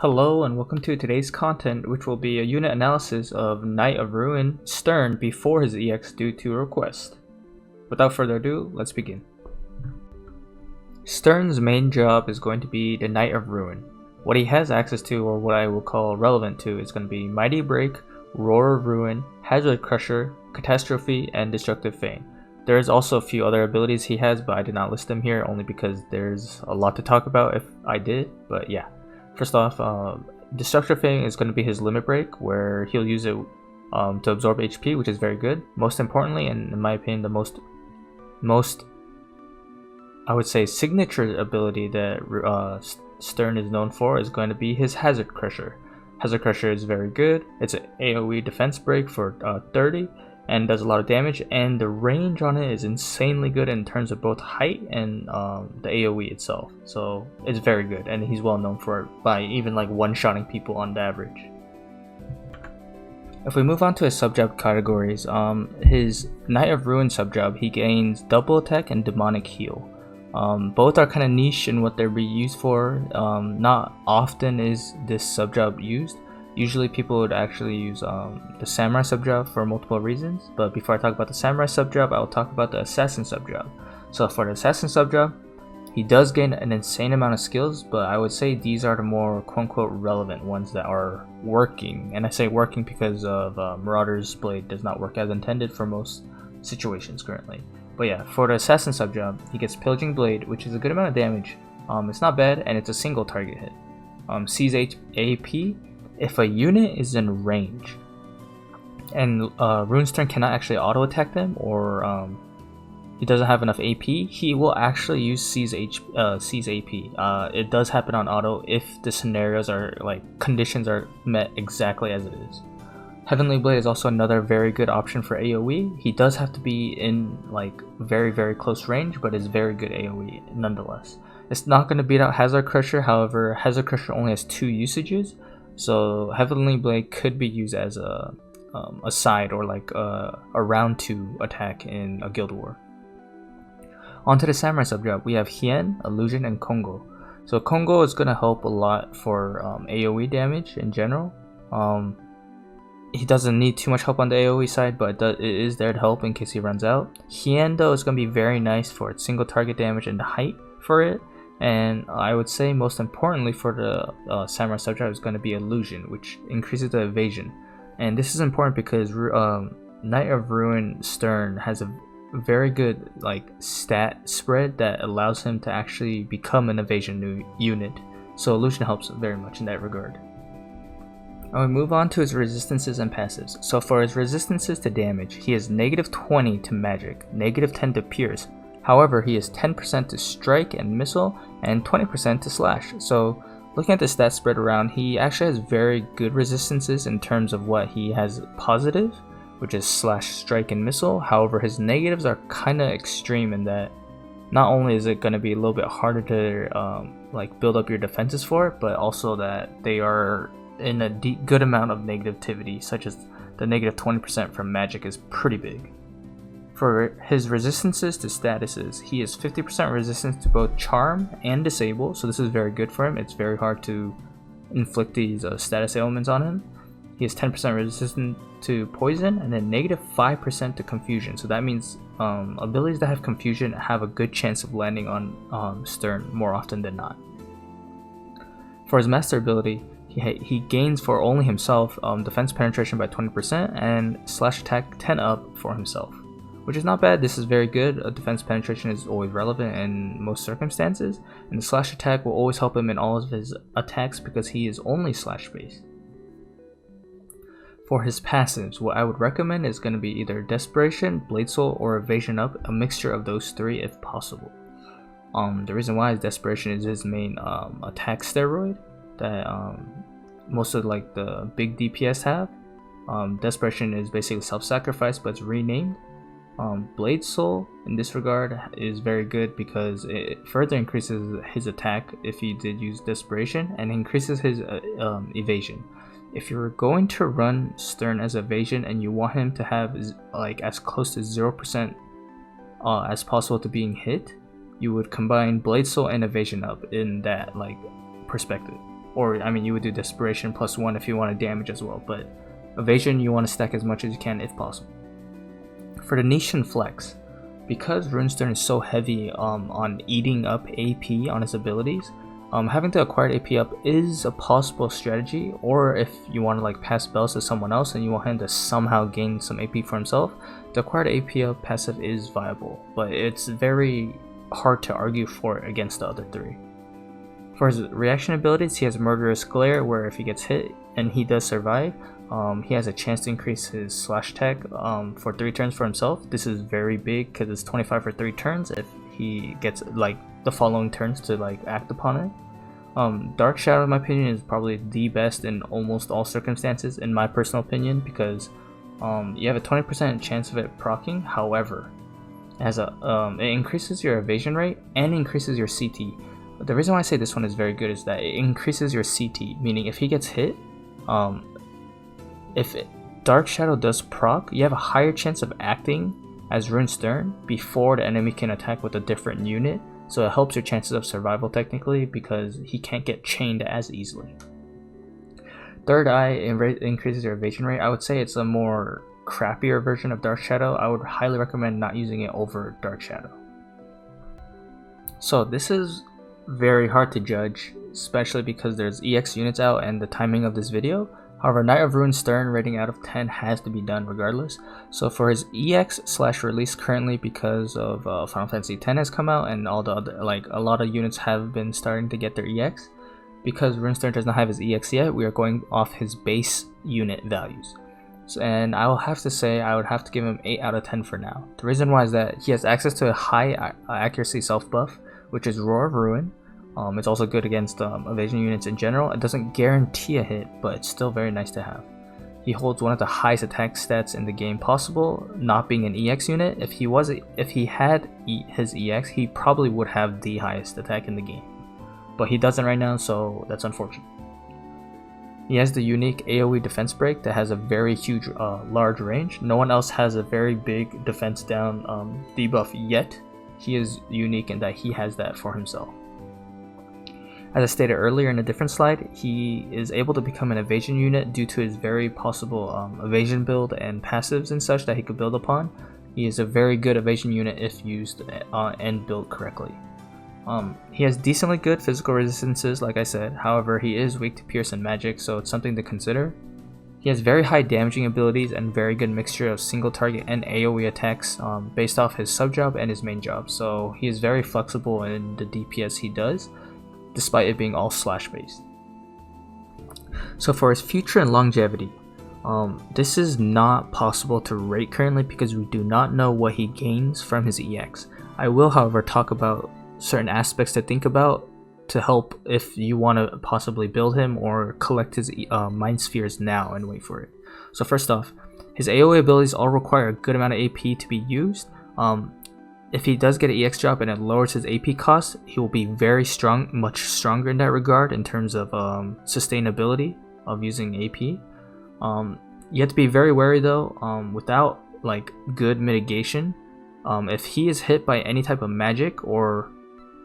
Hello and welcome to today's content, which will be a unit analysis of Knight of Ruin Sterne before his EX due to a request. Without further ado, let's begin. Sterne's main job is going to be the Knight of Ruin. What he has access to, or what I will call relevant to, is going to be Mighty Break, Roar of Ruin, Hazard Crusher, Catastrophe, and Destructive Fane. There is also a few other abilities he has, but I did not list them here only because there's a lot to talk about if I did, but yeah. First off, Destructive Fane is going to be his limit break, where he'll use it to absorb HP, which is very good. Most importantly, and in my opinion, the most I would say signature ability that Sterne is known for is going to be his Hazard Crusher. Hazard Crusher is very good. It's an AoE defense break for 30 and does a lot of damage, and the range on it is insanely good in terms of both height and the AoE itself. So it's very good, and he's well known for it by even like one-shotting people on the average. If we move on to his sub-job categories, his Knight of Ruin sub-job, he gains double attack and demonic heal. Both are kind of niche in what they're used for. Not often is this sub-job used. Usually people would actually use the Samurai sub-job for multiple reasons, but before I talk about the Samurai sub-job, I will talk about the Assassin sub-job. So for the Assassin sub-job, he does gain an insane amount of skills, but I would say these are the more quote-unquote relevant ones that are working. And I say working because of Marauder's Blade does not work as intended for most situations currently. But yeah, for the Assassin sub-job, he gets Pillaging Blade, which is a good amount of damage. It's not bad, and it's a single target hit. Sees AP if a unit is in range, and Runestern cannot actually auto attack them, or he doesn't have enough AP, he will actually use Seize AP. It does happen on auto if the scenarios are conditions are met exactly as it is. Heavenly Blade is also another very good option for AoE. He does have to be in very close range, but is very good AoE nonetheless. It's not going to beat out Hazard Crusher, however Hazard Crusher only has 2 usages, so Heavenly Blade could be used as a side or a round 2 attack in a guild war. Onto the Samurai sub-job, we have Hien, Illusion, and Kongo. So Kongo is going to help a lot for AoE damage in general. He doesn't need too much help on the AoE side, but it is there to help in case he runs out. Hien though is going to be very nice for its single target damage and the height for it. And I would say most importantly for the Samurai sub-job is going to be Illusion, which increases the evasion. And this is important because Knight of Ruin Sterne has a very good stat spread that allows him to actually become an evasion unit. So Illusion helps very much in that regard. And we move on to his resistances and passives. So for his resistances to damage, he is -20 to magic, -10 to pierce. However, he is 10% to strike and missile, and 20% to slash. So looking at the stat spread around, he actually has very good resistances in terms of what he has positive, which is slash, strike, and missile. However, his negatives are kind of extreme in that not only is it going to be a little bit harder to build up your defenses for it, but also that they are in a good amount of negativity, such as the -20% from magic is pretty big. For his resistances to statuses, he is 50% resistance to both charm and disable, so this is very good for him. It's very hard to inflict these status ailments on him. He is 10% resistant to poison, and then -5% to confusion, so that means abilities that have confusion have a good chance of landing on Sterne more often than not. For his master ability, he gains for only himself defense penetration by 20% and slash attack 10 up for himself, which is not bad. This is very good. Defense penetration is always relevant in most circumstances, and the slash attack will always help him in all of his attacks because he is only slash based. For his passives, what I would recommend is going to be either Desperation, Blade Soul, or Evasion Up, a mixture of those 3 if possible. The reason why is Desperation is his main attack steroid that most of the big DPS have. Desperation is basically self-sacrifice, but it's renamed. Blade Soul in this regard is very good because it further increases his attack if he did use Desperation, and increases his evasion. If you're going to run Sterne as evasion and you want him to have as close to 0% as possible to being hit, you would combine Blade Soul and Evasion Up in that perspective. or I mean you would do desperation +1 if you want to damage as well, but evasion you want to stack as much as you can if possible. For the niche and flex, because Runestern is so heavy on eating up AP on his abilities, having the acquired AP up is a possible strategy, or if you want to like pass bells to someone else and you want him to somehow gain some AP for himself, the acquired AP up passive is viable, but it's very hard to argue for it against the other three. For his reaction abilities, he has Murderous Glare, where if he gets hit and he does survive, he has a chance to increase his slash attack for 3 turns for himself. This is very big because it's 25 for 3 turns if he gets like the following turns to like act upon it. Dark Shadow, in my opinion, is probably the best in almost all circumstances, in my personal opinion, because you have a 20% chance of it proccing. However, it increases your evasion rate and increases your CT. But the reason why I say this one is very good is that it increases your CT, meaning if he gets hit, if Dark Shadow does proc, you have a higher chance of acting as Runestern before the enemy can attack with a different unit, so it helps your chances of survival technically because he can't get chained as easily. Third Eye increases your evasion rate. I would say it's a more crappier version of Dark Shadow. I would highly recommend not using it over Dark Shadow. So this is very hard to judge, especially because there's EX units out and the timing of this video. However, Knight of Ruin Stern rating out of 10 has to be done regardless. So for his EX/release currently, because of Final Fantasy X has come out and all the other, like a lot of units have been starting to get their EX. Because Runestern does not have his EX yet, we are going off his base unit values. So, and I will have to say I would have to give him 8 out of 10 for now. The reason why is that he has access to a high accuracy self buff, which is Roar of Ruin. It's also good against evasion units in general. It doesn't guarantee a hit, but it's still very nice to have. He holds one of the highest attack stats in the game possible, not being an EX unit. If he had his EX, he probably would have the highest attack in the game. But he doesn't right now, so that's unfortunate. He has the unique AoE defense break that has a very huge, large range. No one else has a very big defense down debuff yet. He is unique in that he has that for himself. As I stated earlier in a different slide, he is able to become an evasion unit due to his very possible evasion build and passives and such that he could build upon. He is a very good evasion unit if used and built correctly. He has decently good physical resistances, like I said. However, he is weak to pierce and magic, so it's something to consider. He has very high damaging abilities and very good mixture of single target and AoE attacks based off his sub job and his main job, so he is very flexible in the DPS he does, despite it being all slash based. So for his future and longevity, this is not possible to rate currently because we do not know what he gains from his EX. I will, however, talk about certain aspects to think about to help if you want to possibly build him or collect his mind spheres now and wait for it. So first off, his AoE abilities all require a good amount of AP to be used. If he does get an EX drop and it lowers his AP cost, he will be very strong, much stronger in that regard in terms of sustainability of using AP. You have to be very wary though, without like good mitigation. If he is hit by any type of magic or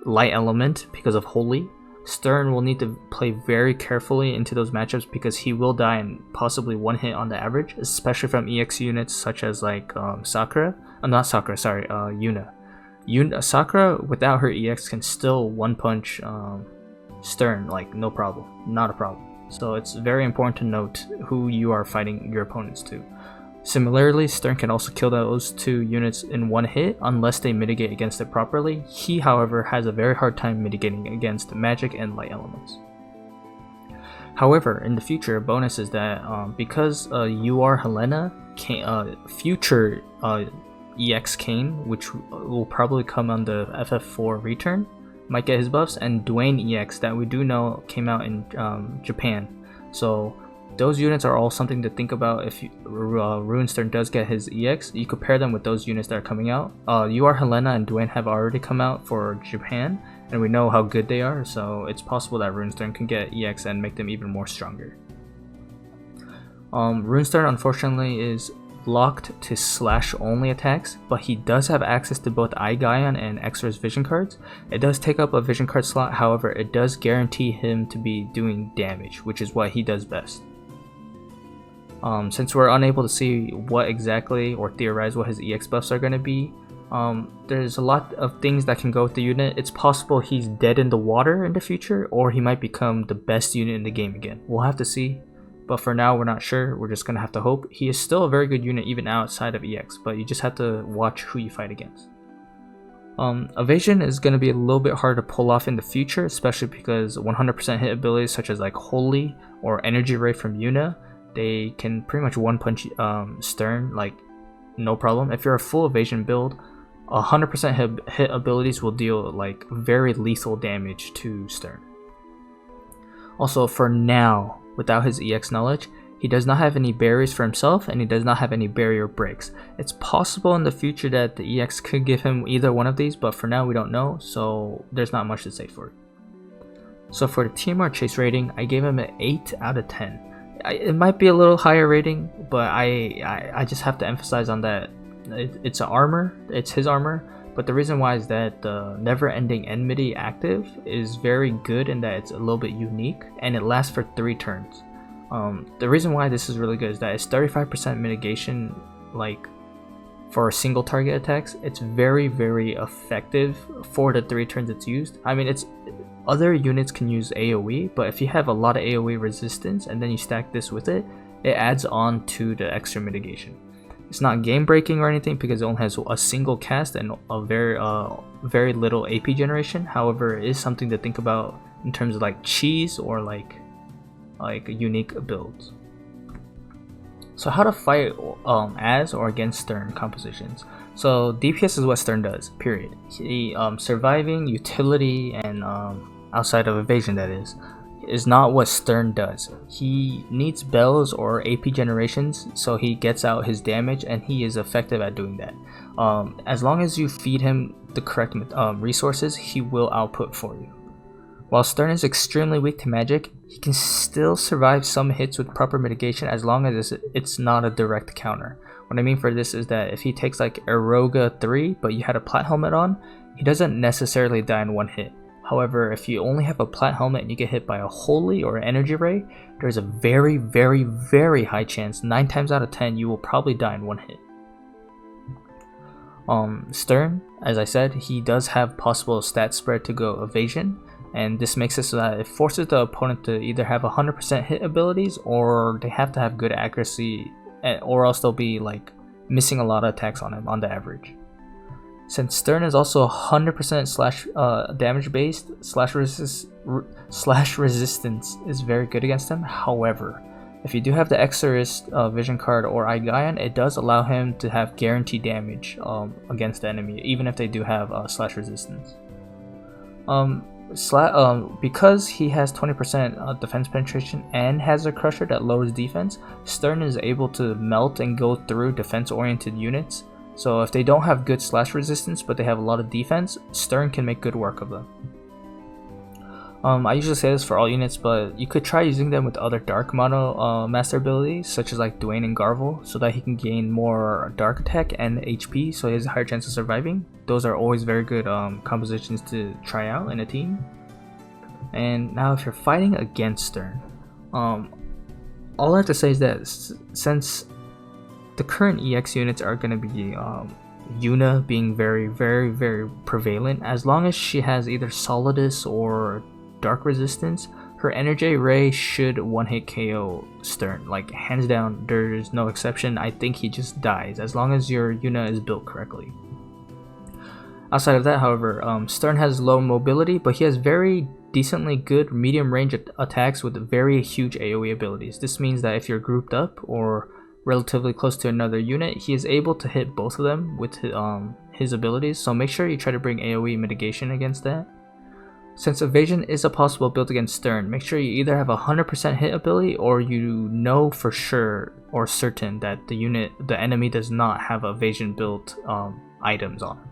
light element because of Holy, Stern will need to play very carefully into those matchups because he will die in possibly one hit on the average, especially from EX units such as like Sakura. Yuna. Sakura without her EX can still one punch Stern like no problem, not a problem. So it's very important to note who you are fighting your opponents to. Similarly, Stern can also kill those 2 units in one hit unless they mitigate against it properly. He, however, has a very hard time mitigating against magic and light elements. However, in the future, a bonus is that because you are Helena, future EX Kane, which will probably come on the FF4 return, might get his buffs, and Dwayne EX that we do know came out in Japan. So those units are all something to think about if Runestern does get his EX. You compare them with those units that are coming out. You are Helena and Dwayne have already come out for Japan, and we know how good they are, so it's possible that Runestern can get EX and make them even more stronger. Runestern unfortunately is locked to slash only attacks, but he does have access to both Eye Guion and Exor's vision cards. It does take up a vision card slot, however it does guarantee him to be doing damage, which is what he does best. Since we're unable to see what exactly or theorize what his EX buffs are going to be, there's a lot of things that can go with the unit. It's possible he's dead in the water in the future, or he might become the best unit in the game again. We'll have to see. But for now, we're not sure. We're just going to have to hope. He is still a very good unit even outside of EX, but you just have to watch who you fight against. Evasion is going to be a little bit hard to pull off in the future, especially because 100% hit abilities such as like Holy or Energy Ray from Yuna, they can pretty much one-punch Sterne, like no problem. If you're a full evasion build, 100% hit abilities will deal like very lethal damage to Sterne. Also, for now, without his EX knowledge, he does not have any barriers for himself, and he does not have any barrier breaks. It's possible in the future that the EX could give him either one of these, but for now we don't know, so there's not much to say for it. So for the TMR Chase rating, I gave him an 8 out of 10. It might be a little higher rating, but I just have to emphasize on that it's an armor, it's his armor, but the reason why is that the never-ending enmity active is very good in that it's a little bit unique, and it lasts for 3 turns. The reason why this is really good is that it's 35% mitigation, like for single target attacks. It's very, very effective for the 3 turns it's used. I mean, other units can use AoE, but if you have a lot of AoE resistance and then you stack this with it, it adds on to the extra mitigation. It's not game breaking or anything because it only has a single cast and a very little AP generation. However, it is something to think about in terms of like cheese or like unique builds. So how to fight as or against Sterne compositions. So DPS is what Sterne does, period. He surviving, utility, and outside of evasion, that is not what Sterne does. He needs bells or AP generations so he gets out his damage, and he is effective at doing that. As long as you feed him the correct resources, he will output for you. While Sterne is extremely weak to magic, he can still survive some hits with proper mitigation as long as it's not a direct counter. What I mean for this is that if he takes like Eroga 3 but you had a plat helmet on, he doesn't necessarily die in one hit. However, if you only have a plat helmet and you get hit by a holy or energy ray, there's a very, very, very high chance, 9 times out of 10, you will probably die in one hit. Sterne, as I said, he does have possible stat spread to go evasion, and this makes it so that it forces the opponent to either have 100% hit abilities or they have to have good accuracy, or else they'll be like missing a lot of attacks on him on the average. Since Sterne is also 100% damage based, slash resistance is very good against him. However, if you do have the Exorcist vision card or Eye Guion, it does allow him to have guaranteed damage against the enemy, even if they do have slash resistance. Because he has 20% defense penetration and has a crusher that lowers defense, Sterne is able to melt and go through defense oriented units. So if they don't have good slash resistance but they have a lot of defense, Sterne can make good work of them. I usually say this for all units, but you could try using them with other dark mono master abilities such as like Dwayne and Garvel, so that he can gain more dark attack and HP, so he has a higher chance of surviving. Those are always very good compositions to try out in a team. And now if you're fighting against Sterne, all I have to say is that since the current EX units are going to be Yuna being very, very, very prevalent, as long as she has either Solidus or Dark Resistance, her Energy Ray should one-hit KO Sterne. Like, hands down, there's no exception. I think he just dies, as long as your Yuna is built correctly. Outside of that, however, Sterne has low mobility, but he has very decently good medium range attacks with very huge AoE abilities. This means that if you're grouped up or relatively close to another unit, he is able to hit both of them with his abilities, so make sure you try to bring AoE mitigation against that. Since evasion is a possible build against Sterne, make sure you either have a 100% hit ability or you know for sure or certain that the enemy does not have evasion built items on him.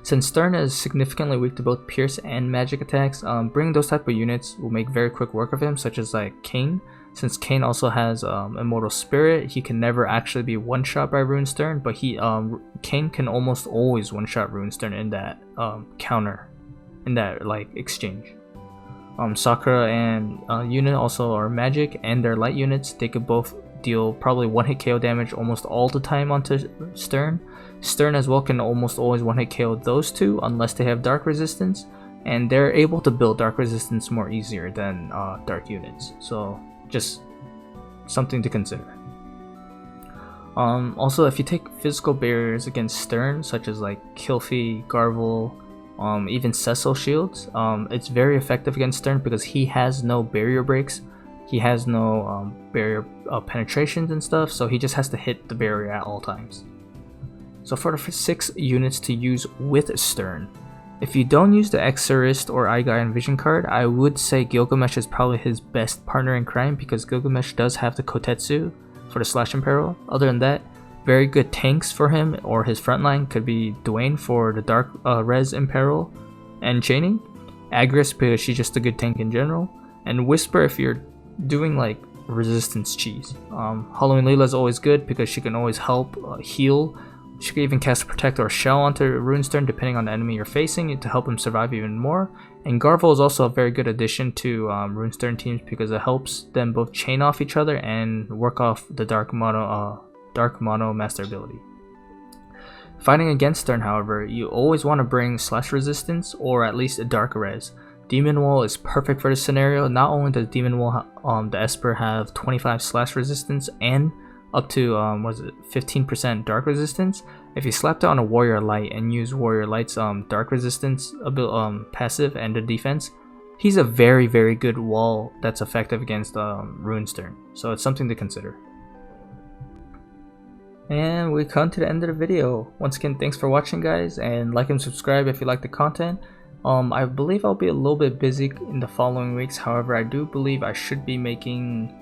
Since Sterne is significantly weak to both pierce and magic attacks, bringing those type of units will make very quick work of him, such as like King. Since Kain also has Immortal Spirit, he can never actually be one-shot by Runestern, but Kain can almost always one-shot Runestern in that counter, in that like exchange. Sakura and Yuna also are magic, and they're light units. They could both deal probably one-hit KO damage almost all the time onto Stern. Stern as well can almost always one-hit KO those two unless they have dark resistance, and they're able to build dark resistance more easier than dark units. So just something to consider. Also, if you take physical barriers against Stern, such as like Kilfi, Garvel, even Cecil shields, it's very effective against Stern because he has no barrier breaks. He has no barrier penetrations and stuff, so he just has to hit the barrier at all times. So for the 6 units to use with Stern, if you don't use the Exorcist or Aigai Vision card, I would say Gilgamesh is probably his best partner in crime because Gilgamesh does have the Kotetsu for the Slash Imperil. Other than that, very good tanks for him or his frontline could be Dwayne for the Dark Res Imperil and Chaining, Agris because she's just a good tank in general, and Whisper if you're doing like resistance cheese. Halloween Leela is always good because she can always help heal. She can even cast Protect or Shell onto Runestern depending on the enemy you're facing to help him survive even more. And Garvel is also a very good addition to Runestern teams because it helps them both chain off each other and work off the Dark Mono Master ability. Fighting against Stern, however, you always want to bring Slash Resistance or at least a Dark Res. Demon Wall is perfect for this scenario. Not only does Demon Wall, the Esper have 25 Slash Resistance and up to 15% Dark Resistance. If you slap down a Warrior Light and use Warrior Light's Dark Resistance passive and the defense, he's a very good wall that's effective against Runestern. So it's something to consider. And we come to the end of the video. Once again, thanks for watching, guys, and like and subscribe if you like the content. I believe I'll be a little bit busy in the following weeks. However, I do believe I should be making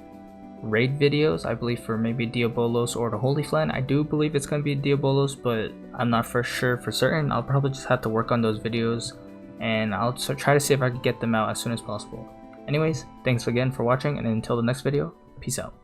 raid videos, I believe, for maybe Diabolos or the Holy Flan. I do believe it's going to be Diabolos, but I'm not for certain. I'll probably just have to work on those videos, and I'll try to see if I can get them out as soon as possible. Anyways, thanks again for watching, and until the next video, peace out.